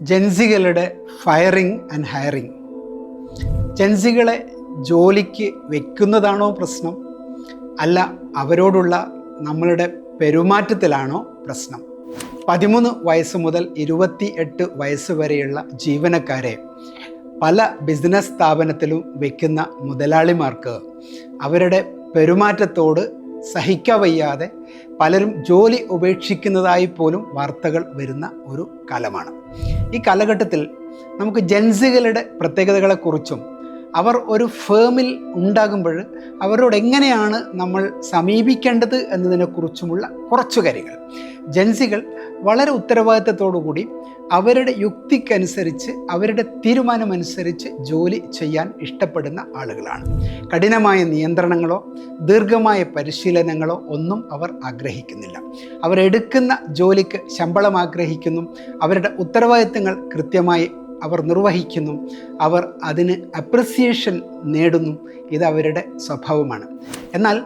ജൻസികളുടെ firing and hiring. ജൻസികളെ ജോലിക്ക് വെക്കുന്നതാണോ പ്രശ്നം, അല്ല അവരോടുള്ള നമ്മളുടെ പെരുമാറ്റത്തിലാണോ പ്രശ്നം? 13 വയസ്സ് മുതൽ 28 വയസ്സ് വരെയുള്ള ജീവനക്കാരെ പല ബിസിനസ് സ്ഥാപനത്തിലും വെക്കുന്ന മുതലാളിമാർക്ക് അവരുടെ പെരുമാറ്റത്തോട് സഹിക്കവയ്യാതെ പലരും ജോലി ഉപേക്ഷിക്കുന്നതായി പോലും വാർത്തകൾ വരുന്ന ഒരു കാലമാണ്. ഈ കാലഘട്ടത്തിൽ നമുക്ക് ജൻസികളുടെ പ്രത്യേകതകളെക്കുറിച്ചും അവർ ഒരു ഫേമിൽ ഉണ്ടാകുമ്പോൾ അവരോട് എങ്ങനെയാണ് നമ്മൾ സമീപിക്കേണ്ടത് എന്നതിനെക്കുറിച്ചുമുള്ള കുറച്ചു കാര്യങ്ങൾ. ജൻസികൾ വളരെ ഉത്തരവാദിത്തത്തോടുകൂടി അവരുടെ യുക്തിക്കനുസരിച്ച് അവരുടെ തീരുമാനമനുസരിച്ച് ജോലി ചെയ്യാൻ ഇഷ്ടപ്പെടുന്ന ആളുകളാണ്. കഠിനമായ നിയന്ത്രണങ്ങളോ ദീർഘമായ പരിശീലനങ്ങളോ ഒന്നും അവർ ആഗ്രഹിക്കുന്നില്ല. അവരെടുക്കുന്ന ജോലിക്ക് ശമ്പളം ആഗ്രഹിക്കുന്നു, അവരുടെ ഉത്തരവാദിത്തങ്ങൾ കൃത്യമായി അവർ നിർവഹിക്കുന്നു, അവർ അതിന് അപ്രിസിയേഷൻ നേടുന്നു. ഇത് അവരുടെ സ്വഭാവമാണ്. എന്നാൽ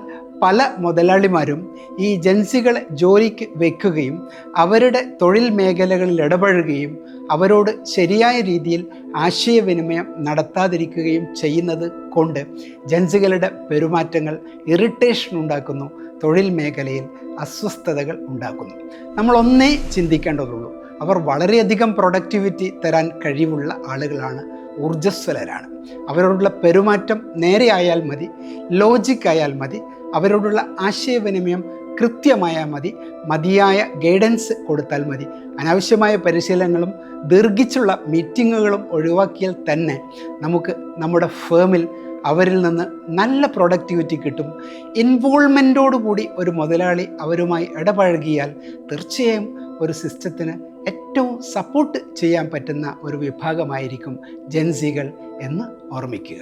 പല മുതലാളിമാരും ഈ ജൻസികളെ ജോലിക്ക് വെക്കുകയും അവരുടെ തൊഴിൽ മേഖലകളിൽ ഇടപഴകുകയും അവരോട് ശരിയായ രീതിയിൽ ആശയവിനിമയം നടത്താതിരിക്കുകയും ചെയ്യുന്നത് കൊണ്ട് ജൻസികളുടെ പെരുമാറ്റങ്ങൾ ഇറിറ്റേഷൻ ഉണ്ടാക്കുന്നു, തൊഴിൽ മേഖലയിൽ അസ്വസ്ഥതകൾ ഉണ്ടാക്കുന്നു. നമ്മൾ ഒന്നേ ചിന്തിക്കേണ്ടതുള്ളൂ, അവർ വളരെയധികം പ്രൊഡക്ടിവിറ്റി തരാൻ കഴിവുള്ള ആളുകളാണ്, ഊർജ്ജസ്വലരാണ്. അവരോടുള്ള പെരുമാറ്റം നേരെയായാൽ മതി, ലോജിക്കായാൽ മതി, അവരോടുള്ള ആശയവിനിമയം കൃത്യമായാൽ മതി, മതിയായ ഗൈഡൻസ് കൊടുത്താൽ മതി. അനാവശ്യമായ പരിശീലനങ്ങളും ദീർഘിച്ചുള്ള മീറ്റിങ്ങുകളും ഒഴിവാക്കിയാൽ തന്നെ നമുക്ക് നമ്മുടെ ഫേമിൽ അവരിൽ നിന്ന് നല്ല പ്രൊഡക്ടിവിറ്റി കിട്ടും. ഇൻവോൾവ്മെൻറ്റോടുകൂടി ഒരു മുതലാളി അവരുമായി ഇടപഴകിയാൽ തീർച്ചയായും ഒരു സിസ്റ്റത്തിന് ഏറ്റവും സപ്പോർട്ട് ചെയ്യാൻ പറ്റുന്ന ഒരു വിഭാഗമായിരിക്കും ജൻസികൾ എന്ന് ഓർമ്മിക്കുക.